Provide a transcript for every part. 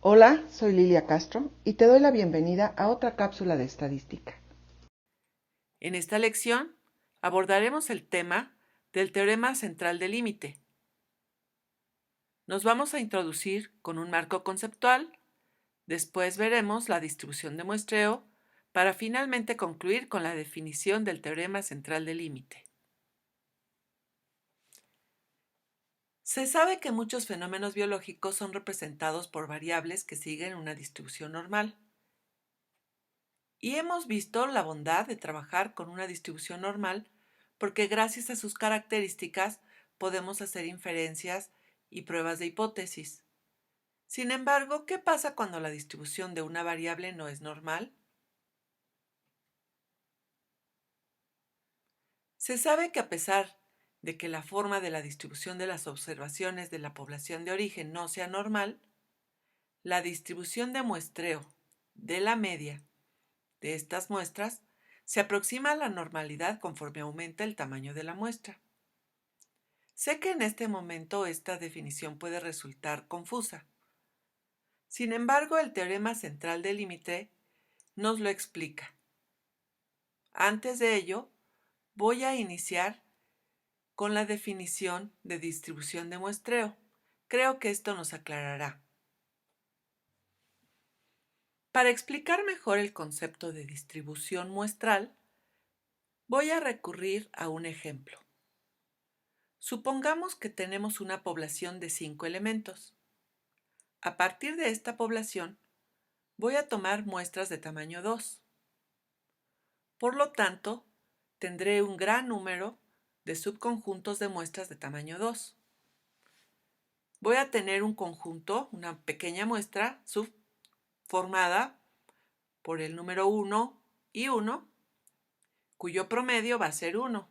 Hola, soy Lilia Castro y te doy la bienvenida a otra cápsula de estadística. En esta lección abordaremos el tema del teorema central del límite. Nos vamos a introducir con un marco conceptual, después veremos la distribución de muestreo para finalmente concluir con la definición del teorema central del límite. Se sabe que muchos fenómenos biológicos son representados por variables que siguen una distribución normal. Y hemos visto la bondad de trabajar con una distribución normal porque gracias a sus características podemos hacer inferencias y pruebas de hipótesis. Sin embargo, ¿qué pasa cuando la distribución de una variable no es normal? Se sabe que a pesar de que la forma de la distribución de las observaciones de la población de origen no sea normal, la distribución de muestreo de la media de estas muestras se aproxima a la normalidad conforme aumenta el tamaño de la muestra. Sé que en este momento esta definición puede resultar confusa. Sin embargo, el teorema central del límite nos lo explica. Antes de ello, voy a iniciar con la definición de distribución de muestreo. Creo que esto nos aclarará. Para explicar mejor el concepto de distribución muestral, voy a recurrir a un ejemplo. Supongamos que tenemos una población de 5 elementos. A partir de esta población, voy a tomar muestras de tamaño 2. Por lo tanto, tendré un gran número de subconjuntos de muestras de tamaño 2. Voy a tener un conjunto, una pequeña muestra subformada por el número 1 y 1, cuyo promedio va a ser 1.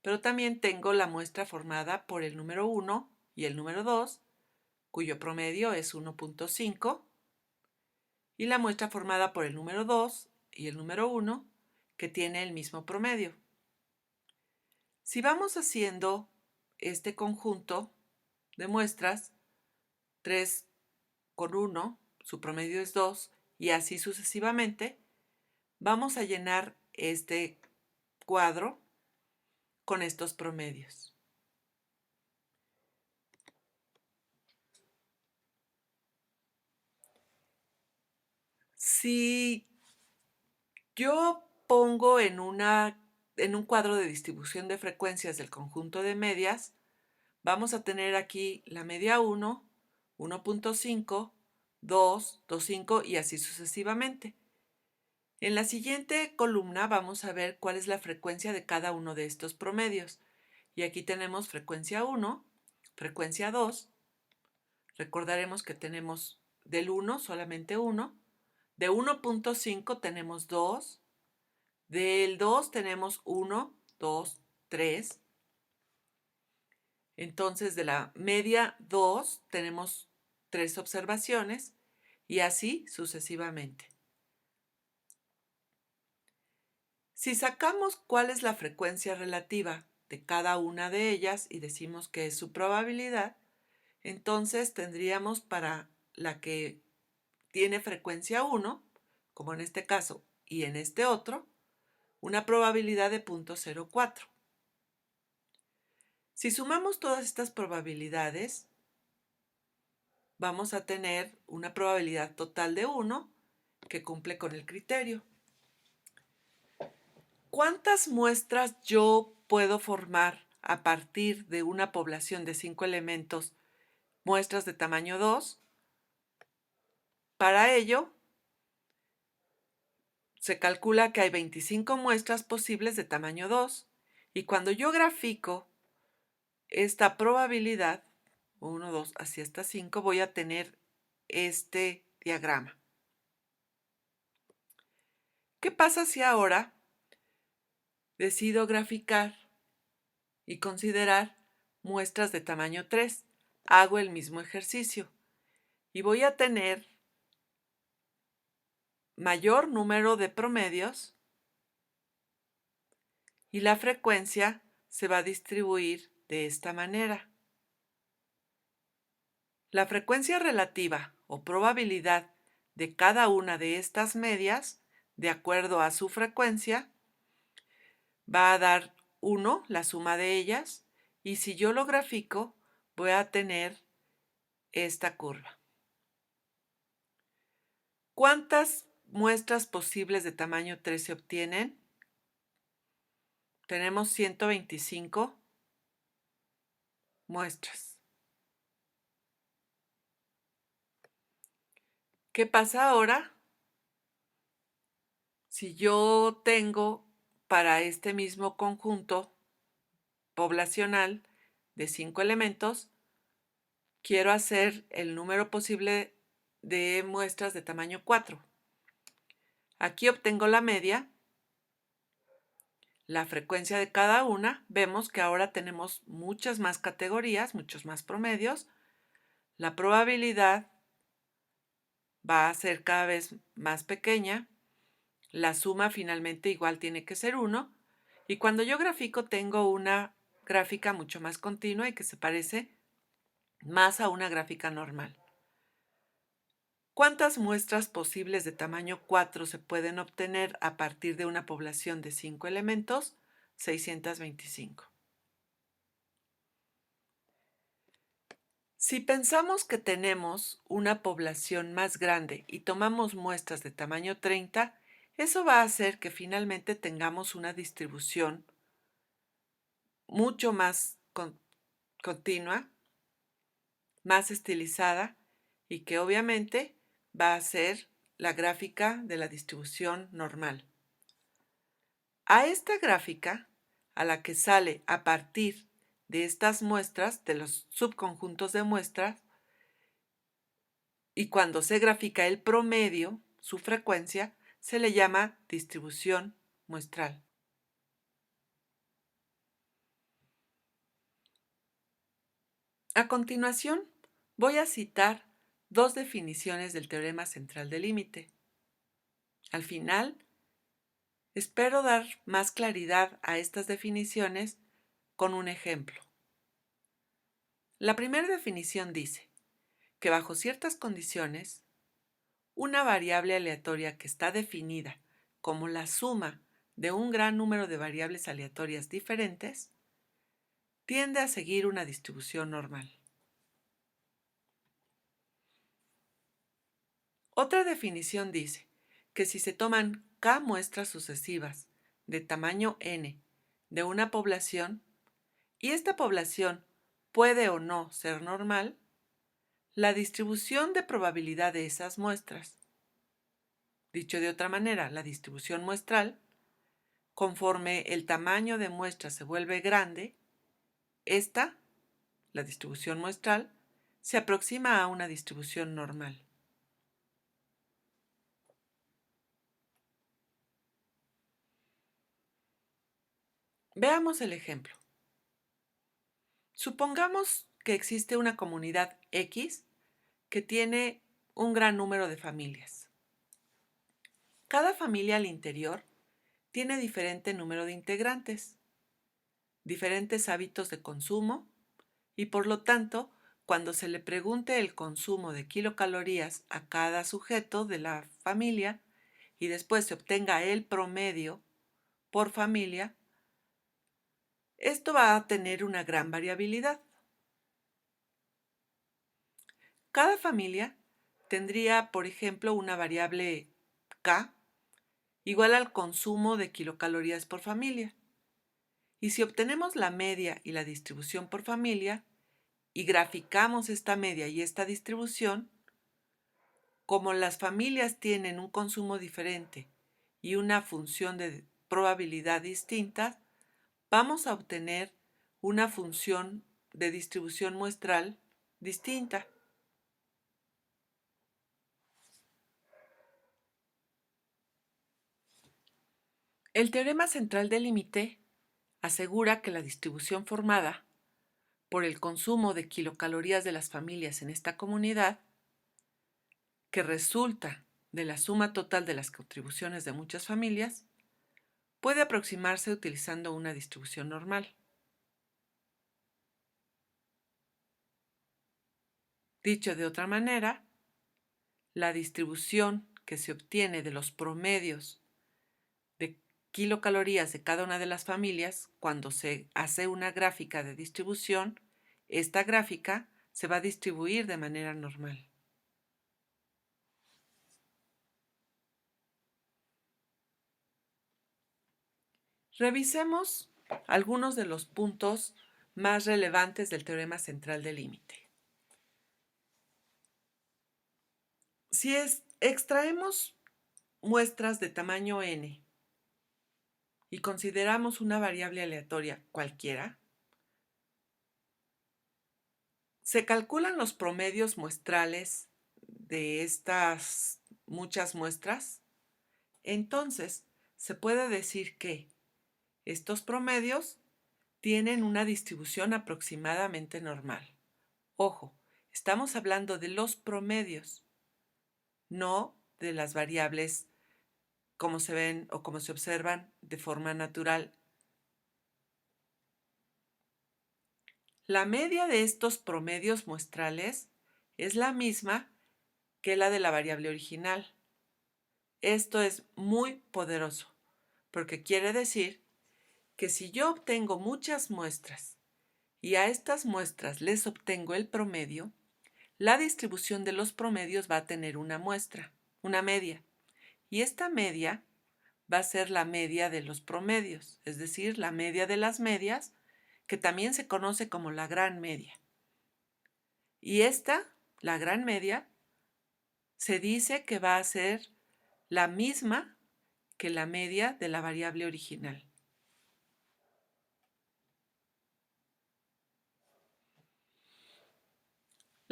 Pero también tengo la muestra formada por el número 1 y el número 2, cuyo promedio es 1.5, y la muestra formada por el número 2 y el número 1, que tiene el mismo promedio. Si vamos haciendo este conjunto de muestras, 3 con 1, su promedio es 2, y así sucesivamente, vamos a llenar este cuadro con estos promedios. Si yo pongo en un cuadro de distribución de frecuencias del conjunto de medias, vamos a tener aquí la media 1, 1.5, 2, 2.5 y así sucesivamente. En la siguiente columna vamos a ver cuál es la frecuencia de cada uno de estos promedios. Y aquí tenemos frecuencia 1, frecuencia 2. Recordaremos que tenemos del 1 solamente 1. De 1.5 tenemos 2. Del 2 tenemos 1, 2, 3. Entonces de la media 2 tenemos 3 observaciones y así sucesivamente. Si sacamos cuál es la frecuencia relativa de cada una de ellas y decimos que es su probabilidad, entonces tendríamos para la que tiene frecuencia 1, como en este caso y en este otro, una probabilidad de 0.04. Si sumamos todas estas probabilidades, vamos a tener una probabilidad total de 1 que cumple con el criterio. ¿Cuántas muestras yo puedo formar a partir de una población de 5 elementos, muestras de tamaño 2? Para ello, se calcula que hay 25 muestras posibles de tamaño 2 y cuando yo grafico esta probabilidad, 1, 2, así hasta 5, voy a tener este diagrama. ¿Qué pasa si ahora decido graficar y considerar muestras de tamaño 3? Hago el mismo ejercicio y voy a tener mayor número de promedios y la frecuencia se va a distribuir de esta manera. La frecuencia relativa o probabilidad de cada una de estas medias, de acuerdo a su frecuencia, va a dar 1, la suma de ellas, y si yo lo grafico, voy a tener esta curva. ¿Cuántas muestras posibles de tamaño 3 se obtienen? Tenemos 125 muestras. ¿Qué pasa ahora si yo tengo para este mismo conjunto poblacional de 5 elementos, quiero hacer el número posible de muestras de tamaño 4? Aquí obtengo la media, la frecuencia de cada una. Vemos que ahora tenemos muchas más categorías, muchos más promedios. La probabilidad va a ser cada vez más pequeña. La suma finalmente igual tiene que ser 1. Y cuando yo grafico tengo una gráfica mucho más continua y que se parece más a una gráfica normal. ¿Cuántas muestras posibles de tamaño 4 se pueden obtener a partir de una población de 5 elementos? 625. Si pensamos que tenemos una población más grande y tomamos muestras de tamaño 30, eso va a hacer que finalmente tengamos una distribución mucho más continua, más estilizada, y que obviamente va a ser la gráfica de la distribución normal. A esta gráfica, a la que sale a partir de estas muestras, de los subconjuntos de muestras, y cuando se grafica el promedio, su frecuencia, se le llama distribución muestral. A continuación, voy a citar dos definiciones del teorema central del límite. Al final, espero dar más claridad a estas definiciones con un ejemplo. La primera definición dice que bajo ciertas condiciones, una variable aleatoria que está definida como la suma de un gran número de variables aleatorias diferentes tiende a seguir una distribución normal. Otra definición dice que si se toman k muestras sucesivas de tamaño n de una población y esta población puede o no ser normal, la distribución de probabilidad de esas muestras, dicho de otra manera, la distribución muestral, conforme el tamaño de muestra se vuelve grande, esta, la distribución muestral, se aproxima a una distribución normal. Veamos el ejemplo. Supongamos que existe una comunidad X que tiene un gran número de familias. Cada familia al interior tiene diferente número de integrantes, diferentes hábitos de consumo y por lo tanto, cuando se le pregunte el consumo de kilocalorías a cada sujeto de la familia y después se obtenga el promedio por familia, esto va a tener una gran variabilidad. Cada familia tendría, por ejemplo, una variable K igual al consumo de kilocalorías por familia. Y si obtenemos la media y la distribución por familia y graficamos esta media y esta distribución, como las familias tienen un consumo diferente y una función de probabilidad distinta, vamos a obtener una función de distribución muestral distinta. El teorema central del límite asegura que la distribución formada por el consumo de kilocalorías de las familias en esta comunidad, que resulta de la suma total de las contribuciones de muchas familias, puede aproximarse utilizando una distribución normal. Dicho de otra manera, la distribución que se obtiene de los promedios de kilocalorías de cada una de las familias, cuando se hace una gráfica de distribución, esta gráfica se va a distribuir de manera normal. Revisemos algunos de los puntos más relevantes del teorema central del límite. Si extraemos muestras de tamaño n y consideramos una variable aleatoria cualquiera, se calculan los promedios muestrales de estas muchas muestras. Entonces, se puede decir que estos promedios tienen una distribución aproximadamente normal. Ojo, estamos hablando de los promedios, no de las variables como se ven o como se observan de forma natural. La media de estos promedios muestrales es la misma que la de la variable original. Esto es muy poderoso, porque quiere decir que si yo obtengo muchas muestras y a estas muestras les obtengo el promedio, la distribución de los promedios va a tener una muestra, una media. Y esta media va a ser la media de los promedios, es decir, la media de las medias, que también se conoce como la gran media. Y esta, la gran media, se dice que va a ser la misma que la media de la variable original.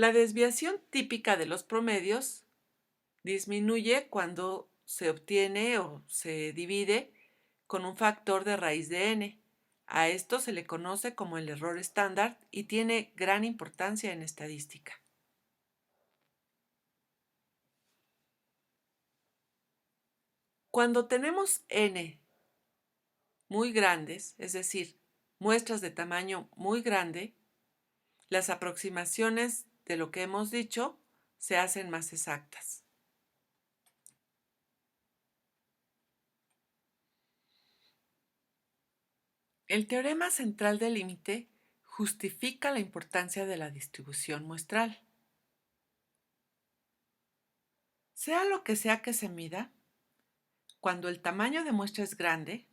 La desviación típica de los promedios disminuye cuando se obtiene o se divide con un factor de raíz de n. A esto se le conoce como el error estándar y tiene gran importancia en estadística. Cuando tenemos n muy grandes, es decir, muestras de tamaño muy grande, las aproximaciones de lo que hemos dicho se hacen más exactas. El teorema central del límite justifica la importancia de la distribución muestral. Sea lo que sea que se mida, cuando el tamaño de muestra es grande,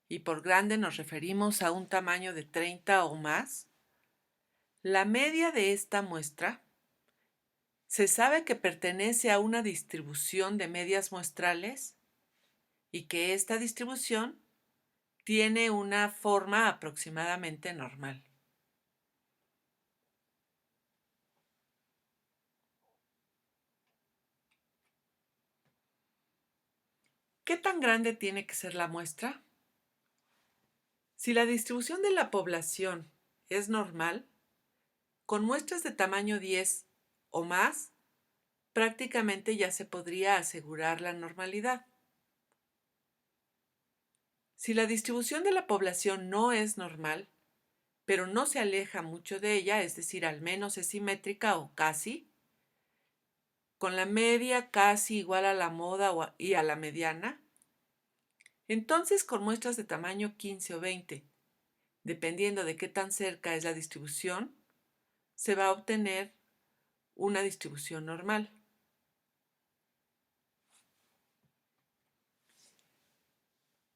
y por grande nos referimos a un tamaño de 30 o más, la media de esta muestra se sabe que pertenece a una distribución de medias muestrales y que esta distribución tiene una forma aproximadamente normal. ¿Qué tan grande tiene que ser la muestra? Si la distribución de la población es normal, con muestras de tamaño 10 o más, prácticamente ya se podría asegurar la normalidad. Si la distribución de la población no es normal, pero no se aleja mucho de ella, es decir, al menos es simétrica o casi, con la media casi igual a la moda y a la mediana, entonces con muestras de tamaño 15 o 20, dependiendo de qué tan cerca es la distribución, se va a obtener una distribución normal.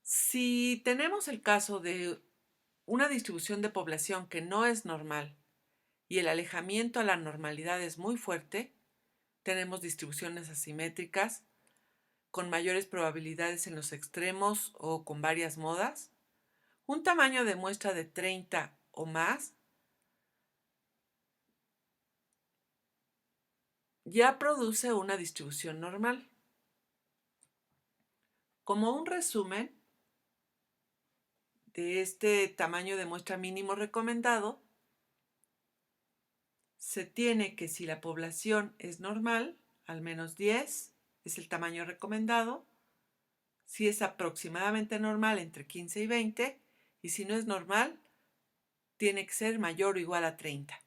Si tenemos el caso de una distribución de población que no es normal y el alejamiento a la normalidad es muy fuerte, tenemos distribuciones asimétricas con mayores probabilidades en los extremos o con varias modas. Un tamaño de muestra de 30 o más ya produce una distribución normal. Como un resumen de este tamaño de muestra mínimo recomendado, se tiene que si la población es normal, al menos 10 es el tamaño recomendado, si es aproximadamente normal entre 15 y 20, y si no es normal, tiene que ser mayor o igual a 30.